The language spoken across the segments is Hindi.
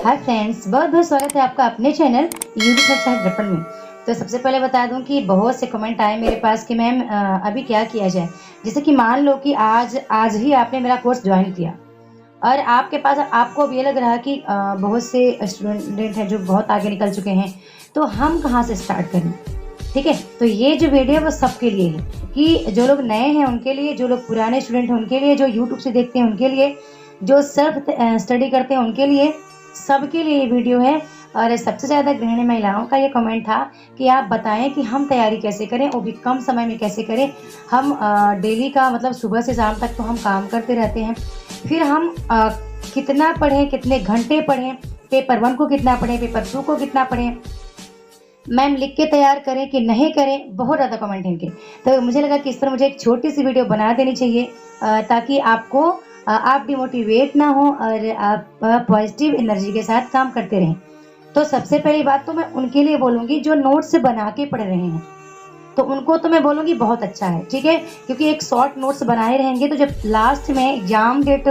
हाय फ्रेंड्स, बहुत बहुत स्वागत है आपका अपने चैनल यूट्यूब शिक्षा दर्पण में। तो सबसे पहले बता दूं कि बहुत से कमेंट आए मेरे पास कि मैम अभी क्या किया जाए। जैसे कि मान लो कि आज ही आपने मेरा कोर्स ज्वाइन किया और आपके पास आपको अब ये लग रहा है कि बहुत से स्टूडेंट हैं जो बहुत आगे निकल चुके हैं, तो हम कहाँ से स्टार्ट करें। ठीक है, तो ये जो वीडियो है वो सबके लिए है कि जो लोग नए हैं उनके लिए, जो लोग पुराने स्टूडेंट हैं उनके लिए, जो यूट्यूब से देखते हैं उनके लिए, जो सेल्फ स्टडी करते हैं उनके लिए, सबके लिए ये वीडियो है। और सबसे ज़्यादा गृहिणी महिलाओं का ये कमेंट था कि आप बताएं कि हम तैयारी कैसे करें, वो भी कम समय में कैसे करें। हम डेली का मतलब सुबह से शाम तक तो हम काम करते रहते हैं, फिर हम कितना पढ़ें, कितने घंटे पढ़ें, पेपर 1 को कितना पढ़ें, पेपर 2 को कितना पढ़ें, मैम लिख के तैयार करें कि नहीं करें। बहुत ज़्यादा कमेंट है इनके। तो मुझे लगा कि इस पर मुझे एक छोटी सी वीडियो बना देनी चाहिए ताकि आपको आप डिमोटिवेट ना हो और आप पॉजिटिव एनर्जी के साथ काम करते रहें। तो सबसे पहली बात तो मैं उनके लिए बोलूँगी जो नोट्स बना के पढ़ रहे हैं, तो उनको तो मैं बोलूँगी बहुत अच्छा है, ठीक है, क्योंकि एक शॉर्ट नोट्स बनाए रहेंगे तो जब लास्ट में एग्जाम डेट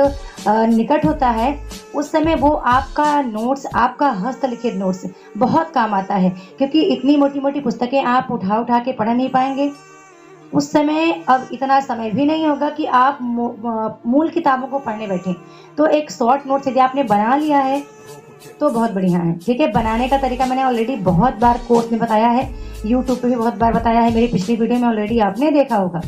निकट होता है उस समय वो आपका नोट्स, आपका हस्तलिखित नोट्स बहुत काम आता है। क्योंकि इतनी मोटी मोटी पुस्तकें आप उठा उठा के पढ़ नहीं पाएंगे उस समय। अब इतना समय भी नहीं होगा कि आप मूल किताबों को पढ़ने बैठें। तो एक शॉर्ट नोट्स यदि आपने बना लिया है तो बहुत बढ़िया है, ठीक है। बनाने का तरीका मैंने ऑलरेडी बहुत बार कोर्स में बताया है, यूट्यूब पे भी बहुत बार बताया है, मेरी पिछली वीडियो में ऑलरेडी आपने देखा होगा।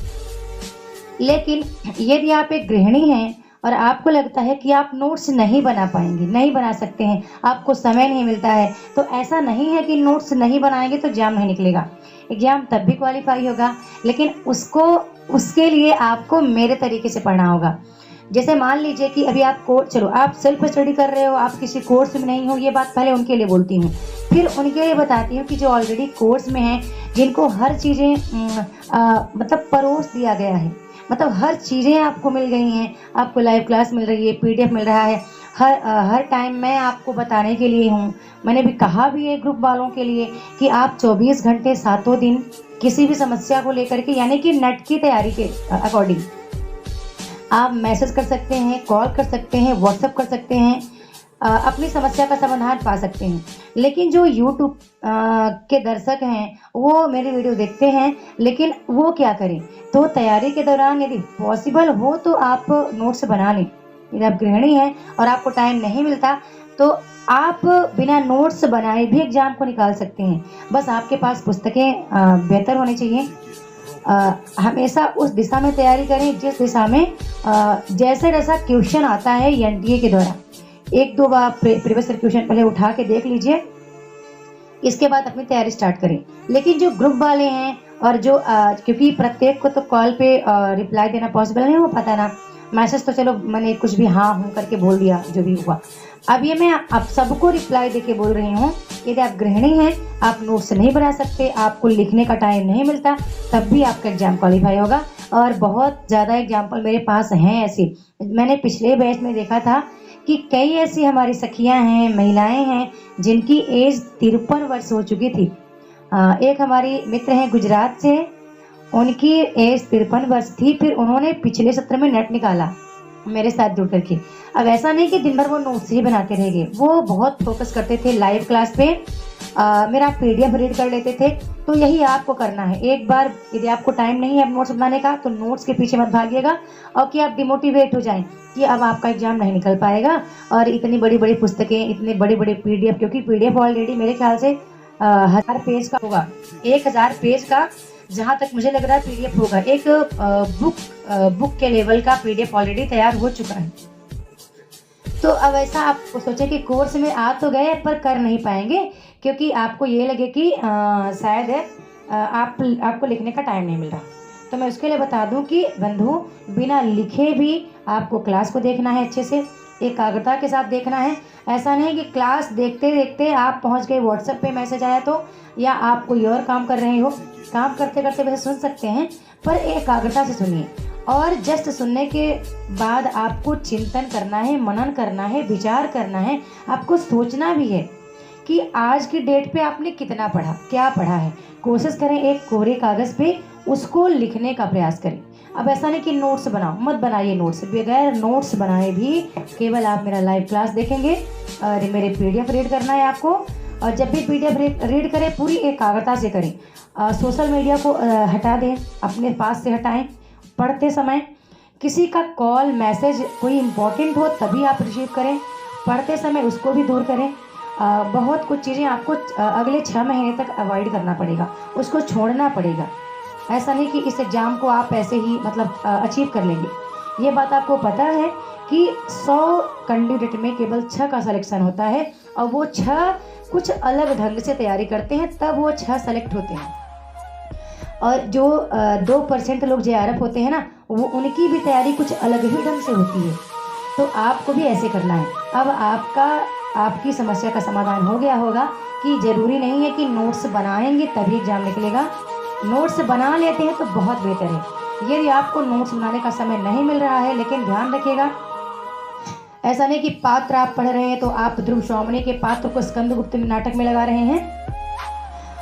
लेकिन यदि आप एक गृहिणी हैं और आपको लगता है कि आप नोट्स नहीं बना पाएंगे, नहीं बना सकते हैं, आपको समय नहीं मिलता है, तो ऐसा नहीं है कि नोट्स नहीं बनाएंगे तो एग्जाम नहीं निकलेगा। एग्जाम तब भी क्वालिफाई होगा, लेकिन उसके लिए आपको मेरे तरीके से पढ़ना होगा। जैसे मान लीजिए कि अभी चलो आप सेल्फ स्टडी कर रहे हो, आप किसी कोर्स में नहीं हो, ये बात पहले उनके लिए बोलती हूँ। फिर उनके लिए बताती हूँ कि जो ऑलरेडी कोर्स में हैं, जिनको हर चीज़ें मतलब परोस दिया गया है, मतलब हर चीज़ें आपको मिल गई हैं, आपको लाइव क्लास मिल रही है, PDF मिल रहा है, हर टाइम मैं आपको बताने के लिए हूँ। मैंने भी कहा भी है ग्रुप वालों के लिए कि आप 24 घंटे सातों दिन किसी भी समस्या को लेकर के, यानी कि नेट की तैयारी के अकॉर्डिंग आप मैसेज कर सकते हैं, कॉल कर सकते हैं, व्हाट्सएप कर सकते हैं, अपनी समस्या का समाधान पा सकते हैं। लेकिन जो यूट्यूब के दर्शक हैं वो मेरी वीडियो देखते हैं, लेकिन वो क्या करें, तो तैयारी के दौरान यदि पॉसिबल हो तो आप नोट्स बना लें। यदि आप गृहिणी हैं और आपको टाइम नहीं मिलता तो आप बिना नोट्स बनाए भी एग्जाम को निकाल सकते हैं। बस आपके पास पुस्तकें बेहतर होनी चाहिए। हमेशा उस दिशा में तैयारी करें जिस दिशा में जैसा क्वेश्चन आता है NTA के द्वारा। 1-2 बार प्रीवियस क्वेश्चन पहले उठा के देख लीजिए, इसके बाद अपनी तैयारी स्टार्ट करें। लेकिन जो ग्रुप वाले हैं और जो क्योंकि प्रत्येक को तो कॉल पे रिप्लाई देना पॉसिबल नहीं हो पाता ना, मैसेज तो चलो मैंने कुछ भी हाँ हूँ करके बोल दिया जो भी हुआ। अब ये मैं आप सबको रिप्लाई देके बोल रही हूँ, यदि आप गृहिणी हैं, आप नोट्स नहीं बना सकते, आपको लिखने का टाइम नहीं मिलता, तब भी आपका एग्जाम क्वालिफाई होगा। और बहुत ज़्यादा एग्जाम्पल मेरे पास हैं ऐसी। मैंने पिछले बैच में देखा था कि कई ऐसी हमारी सखियां हैं, महिलाएं हैं जिनकी एज 53 वर्ष हो चुकी थी। एक हमारी मित्र हैं गुजरात से, उनकी एज 53 वर्ष थी, फिर उन्होंने पिछले सत्र में नेट निकाला मेरे साथ जुड़ करके। अब ऐसा नहीं कि दिन भर वो नोट्स ही बनाते रह गए, वो बहुत फोकस करते थे लाइव क्लास पे, मेरा PDF रीड कर लेते थे। तो यही आपको करना है। एक बार यदि आपको टाइम नहीं है नोट्स बनाने का तो नोट्स के पीछे मत भागिएगा और कि आप डिमोटिवेट हो जाएं कि अब आपका एग्जाम नहीं निकल पाएगा। और इतनी बड़ी बड़ी पुस्तकें, इतने बड़े बड़े PDF, क्योंकि PDF ऑलरेडी मेरे ख्याल से 1000 पेज का होगा, 1000 पेज का जहाँ तक मुझे लग रहा है PDF होगा। एक बुक के लेवल का PDF ऑलरेडी तैयार हो चुका है। तो अब ऐसा आप सोचें कि कोर्स में आ तो गए पर कर नहीं पाएंगे, क्योंकि आपको ये लगे कि शायद आपको लिखने का टाइम नहीं मिल रहा। तो मैं उसके लिए बता दूं कि बंधु, बिना लिखे भी आपको क्लास को देखना है, अच्छे से एकाग्रता के साथ देखना है। ऐसा नहीं कि क्लास देखते देखते आप पहुंच गए, व्हाट्सएप पे मैसेज आया तो, या आप कोई और काम कर रहे हो। काम करते करते वैसे सुन सकते हैं, पर एकाग्रता से सुनिए। और जस्ट सुनने के बाद आपको चिंतन करना है, मनन करना है, विचार करना है, आपको सोचना भी है कि आज की डेट पे आपने कितना पढ़ा, क्या पढ़ा है। कोशिश करें एक कोरे कागज़ पे उसको लिखने का प्रयास करें। अब ऐसा नहीं कि नोट्स बनाओ, मत बनाइए नोट्स, बगैर नोट्स बनाए भी केवल आप मेरा लाइव क्लास देखेंगे और मेरे पीडीएफ रीड करना है आपको। और जब भी पीडीएफ रीड करें पूरी एकाग्रता से करें। सोशल मीडिया को हटा दें, अपने पास से हटाएं। पढ़ते समय किसी का कॉल मैसेज कोई इम्पोर्टेंट हो तभी आप रिसीव करें, पढ़ते समय उसको भी दूर करें। बहुत कुछ चीज़ें आपको अगले 6 महीने तक अवॉइड करना पड़ेगा, उसको छोड़ना पड़ेगा। ऐसा नहीं कि इस एग्ज़ाम को आप ऐसे ही मतलब अचीव कर लेंगे। ये बात आपको पता है कि 100 कैंडिडेट में केवल 6 का सिलेक्शन होता है और वो 6 कुछ अलग ढंग से तैयारी करते हैं तब वो 6 सेलेक्ट होते हैं। और जो 2% लोग जेआरएफ होते हैं ना, वो उनकी भी तैयारी कुछ अलग ही ढंग से होती है। तो आपको भी ऐसे करना है। अब आपकी समस्या का समाधान हो गया होगा कि ज़रूरी नहीं है कि नोट्स बनाएंगे तभी एग्ज़ाम निकलेगा। नोट्स बना लेते हैं तो बहुत बेहतर है। यदि आपको नोट्स बनाने का समय नहीं मिल रहा है, लेकिन ध्यान रखिएगा, ऐसा नहीं कि पात्र आप पढ़ रहे हैं तो आप ध्रुव स्वामिनी के पात्र को स्कंदगुप्त नाटक में लगा रहे हैं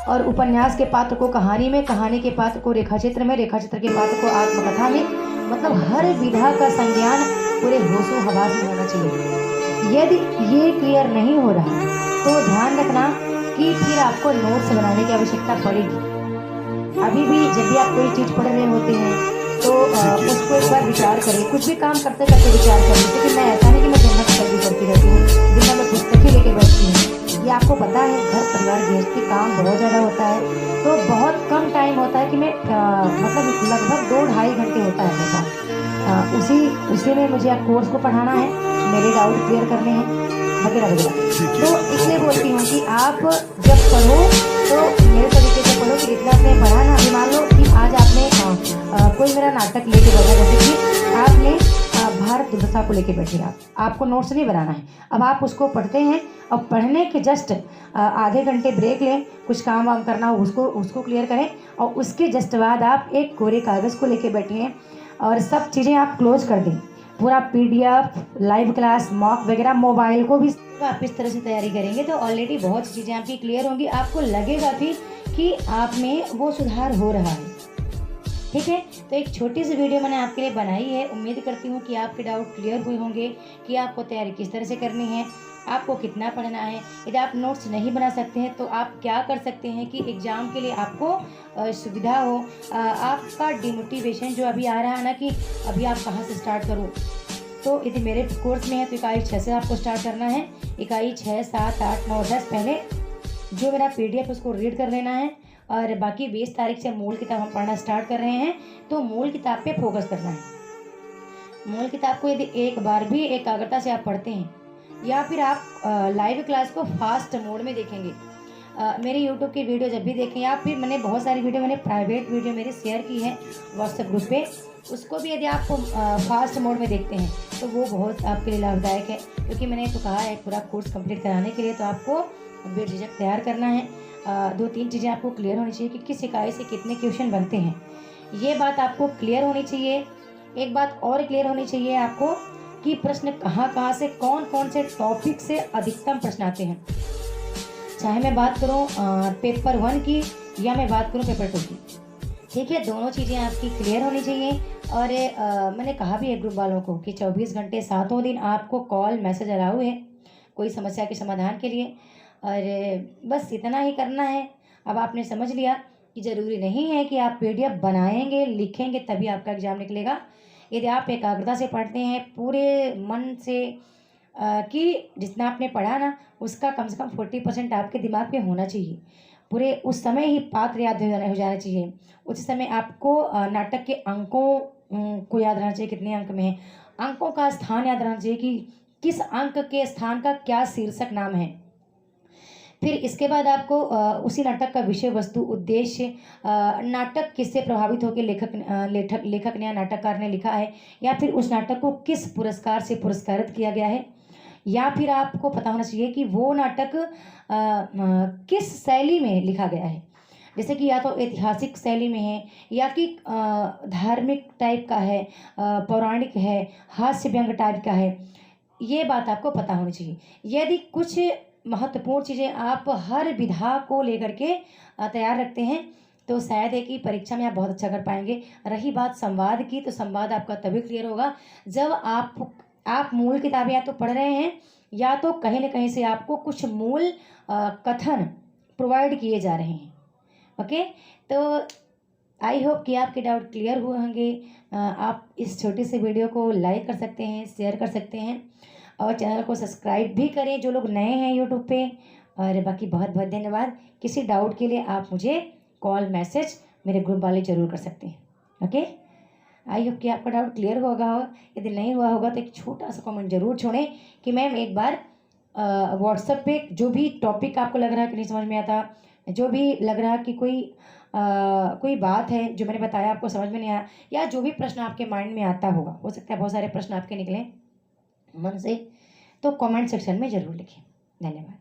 और उपन्यास के पात्र को कहानी में, कहानी के पात्र को रेखाचित्र में, रेखाचित्र के पात्र को आत्मकथा में। मतलब हर विधा का संज्ञान पूरे होशो हवास में होना चाहिए। यदि ये क्लियर नहीं हो रहा तो ध्यान रखना कि फिर आपको नोट्स बनाने की आवश्यकता पड़ेगी। अभी भी जब भी आप कोई चीज़ पढ़ रहे होते हैं तो उसको एक बार विचार करें। कुछ भी काम करते करते विचार करें। लेकिन मैं ऐसा नहीं कि मैं दिन भर स्टडी करती रहती हूँ, दिन भर मैं पुस्तक ही लेके बैठती हूँ। ये आपको पता है, घर परिवार गृहस्थी काम बहुत ज़्यादा होता है तो बहुत कम टाइम होता है कि मैं मतलब लगभग 2-2.5 घंटे होता है मेरे पास। उसी में मुझे अब कोर्स को पढ़ाना है, मेरे डाउट क्लियर करने हैं वगैरह वगैरह। तो इसलिए बोलती हूँ कि आप जब पढ़ो तो मेरे तरीके से पढ़ो कि जितना आपने पढ़ा ना। अभी मान लो कि आज आपने कोई मेरा नाटक लेके बैठा, जैसे कि आपने भारत दुर्दशा को लेके बैठे, आपको नोट्स नहीं बनाना है। अब आप उसको पढ़ते हैं और पढ़ने के जस्ट आधे घंटे ब्रेक लें, कुछ काम वाम करना हो उसको क्लियर करें और उसके जस्ट बाद आप एक कोरे कागज़ को लेके बैठें और सब चीज़ें आप क्लोज कर दें। पूरा पीडीएफ, लाइव क्लास, मॉक वगैरह, मोबाइल को भी आप इस तरह से तैयारी करेंगे तो ऑलरेडी बहुत सी चीज़ें आपकी क्लियर होंगी। आपको लगेगा भी कि आप में वो सुधार हो रहा है। ठीक है, तो एक छोटी सी वीडियो मैंने आपके लिए बनाई है। उम्मीद करती हूँ कि आपके डाउट क्लियर हुए होंगे कि आपको तैयारी किस तरह से करनी है, आपको कितना पढ़ना है। यदि आप नोट्स नहीं बना सकते हैं तो आप क्या कर सकते हैं कि एग्ज़ाम के लिए आपको सुविधा हो। आपका डिमोटिवेशन जो अभी आ रहा है ना कि अभी आप कहाँ से स्टार्ट करो, तो यदि मेरे कोर्स में है तो इकाई 6 से आपको स्टार्ट करना है। इकाई 6, 7, 8, 9, 10 पहले जो मेरा पीडीएफ उसको रीड कर लेना है और बाकी 20 तारीख से मूल किताब हम पढ़ना स्टार्ट कर रहे हैं। तो मूल किताब पे फोकस करना है। मूल किताब को यदि एक बार भी एकाग्रता से आप पढ़ते हैं या फिर आप लाइव क्लास को फास्ट मोड में देखेंगे, मेरे यूट्यूब की वीडियो जब भी देखें या फिर मैंने बहुत सारी वीडियो मैंने प्राइवेट वीडियो मेरी शेयर की है व्हाट्सएप ग्रुप पे, उसको भी यदि आप फास्ट मोड में देखते हैं तो वो बहुत आपके लिए लाभदायक है। क्योंकि मैंने तो कहा है पूरा कोर्स कंप्लीट कराने के लिए तो आपको बेझिझक तैयार करना है। 2-3 चीज़ें आपको क्लियर होनी चाहिए कि किस इकाई से कितने क्वेश्चन बनते हैं, ये बात आपको क्लियर होनी चाहिए। एक बात और क्लियर होनी चाहिए आपको कि प्रश्न कहाँ कहाँ से कौन कौन से टॉपिक से अधिकतम प्रश्न आते हैं। चाहे मैं बात करूँ पेपर 1 की या मैं बात करूँ पेपर 2 की, ठीक है, दोनों चीज़ें आपकी क्लियर होनी चाहिए। और मैंने कहा भी है ग्रुप वालों को कि 24 घंटे 7 दिन आपको कॉल मैसेज अलाउ है कोई समस्या के समाधान के लिए। और बस इतना ही करना है। अब आपने समझ लिया कि ज़रूरी नहीं है कि आप पीडीएफ बनाएंगे लिखेंगे तभी आपका एग्ज़ाम निकलेगा। यदि आप एकाग्रता से पढ़ते हैं पूरे मन से कि जितना आपने पढ़ा ना उसका कम से कम 40% आपके दिमाग में होना चाहिए। पूरे उस समय ही पात्र याद हो जाना चाहिए। उस समय आपको नाटक के अंकों को याद रहना चाहिए, कितने अंक में है, अंकों का स्थान याद रहना चाहिए कि किस अंक के स्थान का क्या शीर्षक नाम है। फिर इसके बाद आपको उसी नाटक का विषय वस्तु, उद्देश्य, नाटक किससे प्रभावित होकर लेखक ने या नाटककार ने लिखा है, या फिर उस नाटक को किस पुरस्कार से पुरस्कृत किया गया है, या फिर आपको पता होना चाहिए कि वो नाटक किस शैली में लिखा गया है। जैसे कि या तो ऐतिहासिक शैली में है या कि धार्मिक टाइप का है, पौराणिक है, हास्य व्यंग टाइप का है, ये बात आपको पता होनी चाहिए। यदि कुछ महत्वपूर्ण चीज़ें आप हर विधा को लेकर के तैयार रखते हैं तो शायद है कि परीक्षा में आप बहुत अच्छा कर पाएंगे। रही बात संवाद की, तो संवाद आपका तभी क्लियर होगा जब आप मूल किताबें या तो पढ़ रहे हैं या तो कहीं ना कहीं से आपको कुछ मूल कथन प्रोवाइड किए जा रहे हैं। ओके, तो आई होप कि आपके डाउट क्लियर हुए होंगे। आप इस छोटी सी वीडियो को लाइक कर सकते हैं, शेयर कर सकते हैं और चैनल को सब्सक्राइब भी करें जो लोग नए हैं यूट्यूब पे। और बाकी बहुत बहुत धन्यवाद। किसी डाउट के लिए आप मुझे कॉल मैसेज मेरे ग्रुप वाले ज़रूर कर सकते हैं। ओके, आई होप कि आपका डाउट क्लियर होगा। यदि नहीं हुआ होगा तो एक छोटा सा कमेंट जरूर छोड़ें कि मैम एक बार व्हाट्सएप पे जो भी टॉपिक आपको लग रहा है कि नहीं समझ में आता, जो भी लग रहा है कि कोई बात है जो मैंने बताया आपको समझ में नहीं आया, या जो भी प्रश्न आपके माइंड में आता होगा, हो सकता है बहुत सारे प्रश्न आपके निकले मन से, तो कमेंट सेक्शन में ज़रूर लिखें। धन्यवाद।